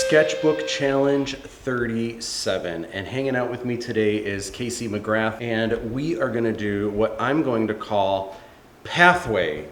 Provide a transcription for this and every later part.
Sketchbook Challenge 37, and hanging out with me today is Casey McGrath, and we are going to do what I'm going to call Pathway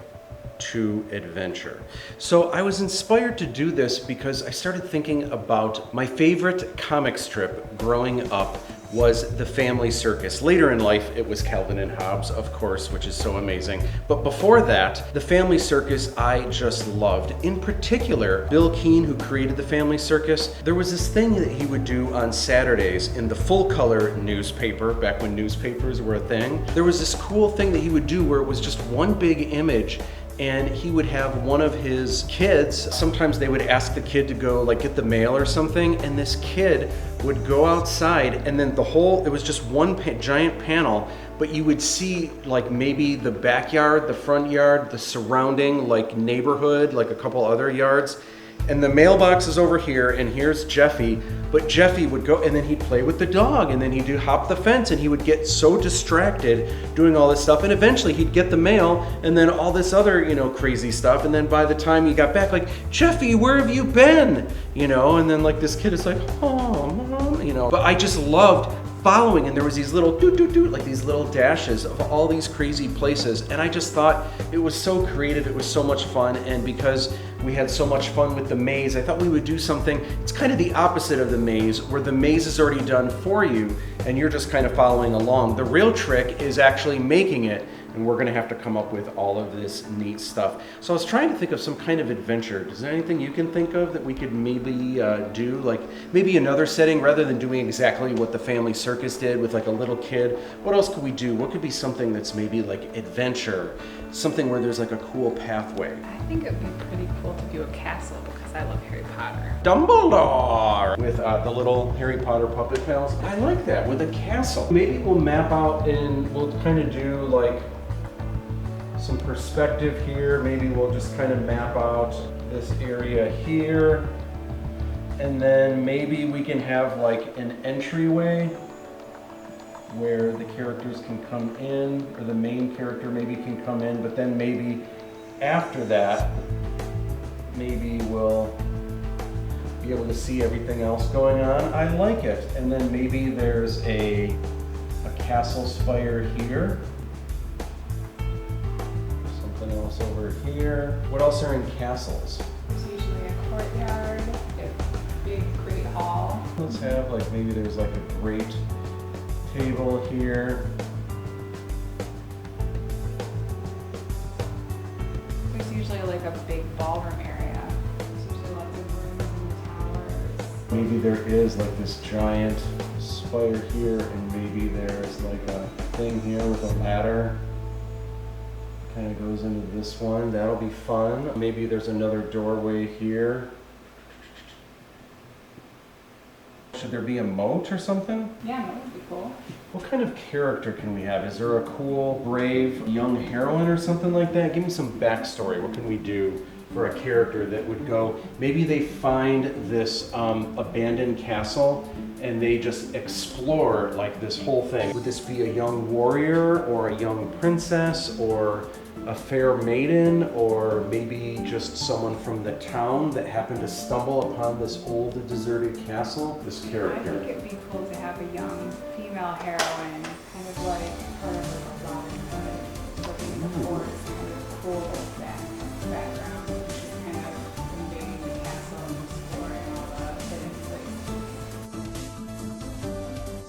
to Adventure. So I was inspired to do this because I started thinking about my favorite comic strip growing up was The Family Circus. Later in life, it was Calvin and Hobbes, of course, which is so amazing. But before that, The Family Circus I just loved. In particular, Bill Keane, who created The Family Circus, there was this thing that he would do on Saturdays in the full-color newspaper, back when newspapers were a thing. There was this cool thing that he would do where it was just one big image, and he would have one of his kids, sometimes they would ask the kid to go like get the mail or something, and this kid would go outside, and then it was just one giant panel, but you would see like maybe the backyard, the front yard, the surrounding like neighborhood, like a couple other yards. And the mailbox is over here, and here's Jeffy, but Jeffy would go, and then he'd play with the dog, and then he'd hop the fence, and he would get so distracted doing all this stuff, and eventually he'd get the mail, and then all this other, crazy stuff, and then by the time he got back, like, Jeffy, where have you been? And then like this kid is like, oh, Mom, But I just loved following, and there was these little doot, like these little dashes of all these crazy places, and I just thought it was so creative, it was so much fun, and because we had so much fun with the maze, I thought we would do something, it's kind of the opposite of the maze, where the maze is already done for you, and you're just kind of following along. The real trick is actually making it, and we're gonna have to come up with all of this neat stuff. So I was trying to think of some kind of adventure. Is there anything you can think of that we could maybe do? Like maybe another setting rather than doing exactly what the Family Circus did with like a little kid. What else could we do? What could be something that's maybe like adventure? Something where there's like a cool pathway. I think it would be pretty cool to do a castle because I love Harry Potter. Dumbledore! With the little Harry Potter puppet pals. I like that, with a castle. Maybe we'll map out and we'll kind of do like some perspective here. Maybe we'll just kind of map out this area here. And then maybe we can have like an entryway where the characters can come in, or the main character maybe can come in, but then maybe after that, maybe we'll be able to see everything else going on. I like it. And then maybe there's a castle spire here. Else over here. What else are in castles? There's usually a courtyard, a big great hall. Let's have like maybe there's like a great table here. There's usually like a big ballroom area. There's usually lots of rooms and towers. Maybe there is like this giant spire here, and maybe there's like a thing here with a ladder. Kind of goes into this one. That'll be fun. Maybe there's another doorway here. Should there be a moat or something? Yeah, that would be cool. What kind of character can we have? Is there a cool, brave, young heroine or something like that? Give me some backstory. What can we do for a character that would go, maybe they find this abandoned castle and they just explore like this whole thing. Would this be a young warrior or a young princess or a fair maiden, or maybe just someone from the town that happened to stumble upon this old deserted castle? This character. I think it'd be cool to have a young female heroine, kind of like her Robin Hood, living in the forest, kind of cool with that background. She's kind of invading the castle and exploring all the hidden places.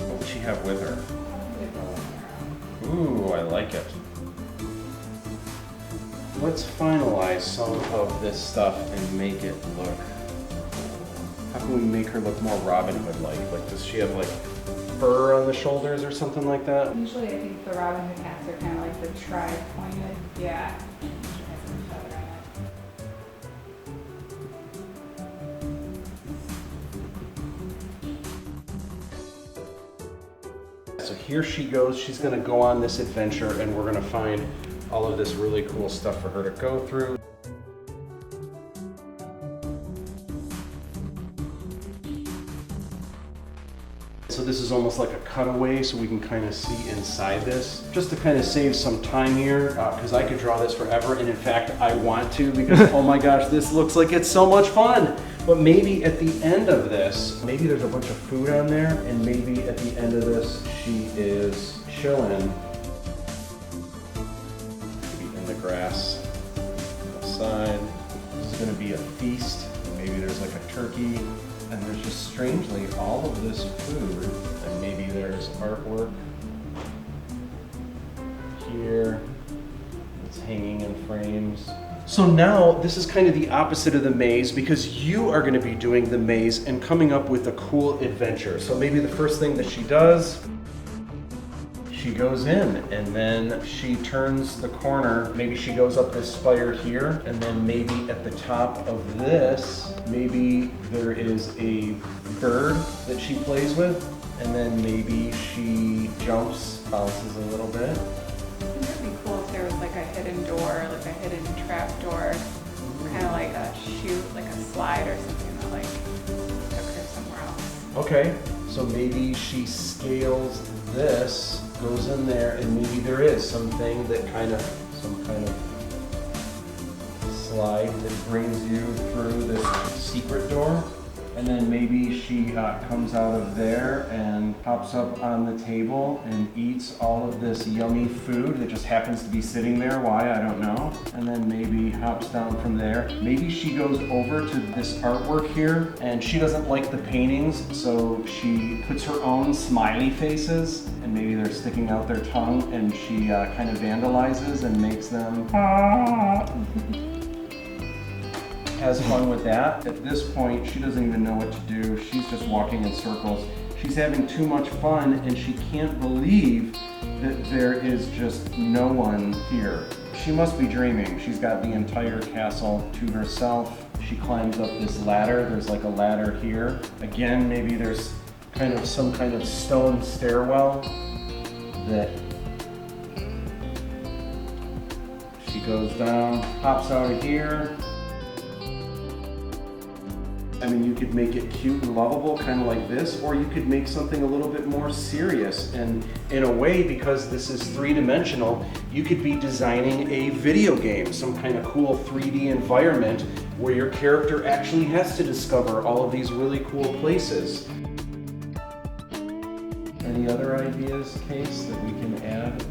What would she have with her? Probably a bow and arrow. Ooh, I like it. Let's finalize some of this stuff and make it look. How can we make her look more Robin Hood-like? Like, does she have like fur on the shoulders or something like that? Usually I think the Robin Hood hats are kind of like the tri-pointed. Yeah. She has some feather on it. So here she goes. She's gonna go on this adventure, and we're gonna find all of this really cool stuff for her to go through. So this is almost like a cutaway so we can kind of see inside this. Just to kind of save some time here, because I could draw this forever, and in fact I want to, because oh my gosh, this looks like it's so much fun. But maybe at the end of this, maybe there's a bunch of food on there, and maybe at the end of this, she is chilling. Maybe in the grass outside. This is gonna be a feast. Maybe there's like a turkey, and there's just strangely all of this food, and maybe there's artwork here. It's hanging in frames. So now this is kind of the opposite of the maze, because you are going to be doing the maze and coming up with a cool adventure. So maybe the first thing that she does, she goes in and then she turns the corner. Maybe she goes up this spire here, and then maybe at the top of this, maybe there is a bird that she plays with, and then maybe she jumps, bounces a little bit. It'd be cool if there was like a hidden door, like a hidden trap door, kind of like a chute, like a slide or something that like took her somewhere else. Okay, so maybe she scales this, goes in there, and maybe there is something that some kind of slide that brings you through this secret door. And then maybe she comes out of there and hops up on the table and eats all of this yummy food that just happens to be sitting there. Why, I don't know. And then maybe hops down from there. Maybe she goes over to this artwork here, and she doesn't like the paintings, so she puts her own smiley faces, and maybe they're sticking out their tongue, and she kind of vandalizes and makes them has fun with that. At this point, she doesn't even know what to do. She's just walking in circles. She's having too much fun, and she can't believe that there is just no one here. She must be dreaming. She's got the entire castle to herself. She climbs up this ladder. There's like a ladder here. Again, maybe there's some kind of stone stairwell that she goes down, hops out of here. I mean, you could make it cute and lovable, kind of like this, or you could make something a little bit more serious. And in a way, because this is three-dimensional, you could be designing a video game, some kind of cool 3D environment where your character actually has to discover all of these really cool places. Any other ideas, Case, that we can add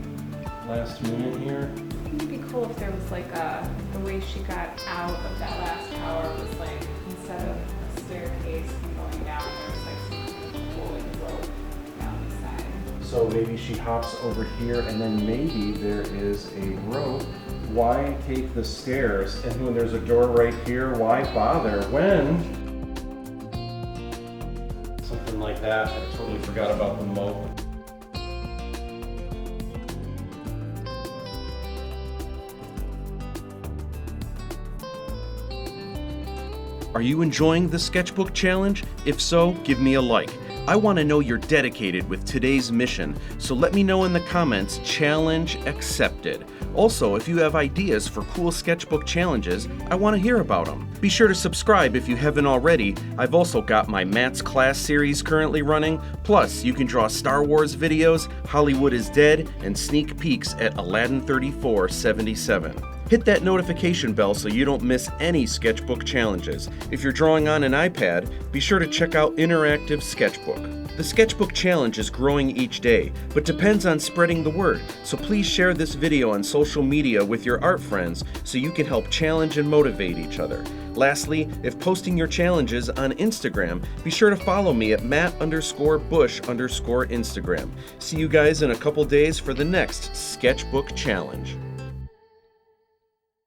last minute here? It'd be cool if there was like the way she got out of that last tower was like, instead of a staircase and going down, there was like some kind of pulling rope down the side. So maybe she hops over here, and then maybe there is a rope. Why take the stairs? And when there's a door right here, why bother? When? Something like that. I totally forgot about the moat. Are you enjoying the Sketchbook Challenge? If so, give me a like. I want to know you're dedicated with today's mission, so let me know in the comments, challenge accepted. Also, if you have ideas for cool sketchbook challenges, I want to hear about them. Be sure to subscribe if you haven't already. I've also got my Matt's Class series currently running, plus you can draw Star Wars videos, Hollywood is Dead, and sneak peeks at Aladdin 3477. Hit that notification bell so you don't miss any sketchbook challenges. If you're drawing on an iPad, be sure to check out Interactive Sketchbook. The Sketchbook Challenge is growing each day, but depends on spreading the word, so please share this video on social media with your art friends so you can help challenge and motivate each other. Lastly, if posting your challenges on Instagram, be sure to follow me at Matt_Bush_Instagram. See you guys in a couple days for the next Sketchbook Challenge.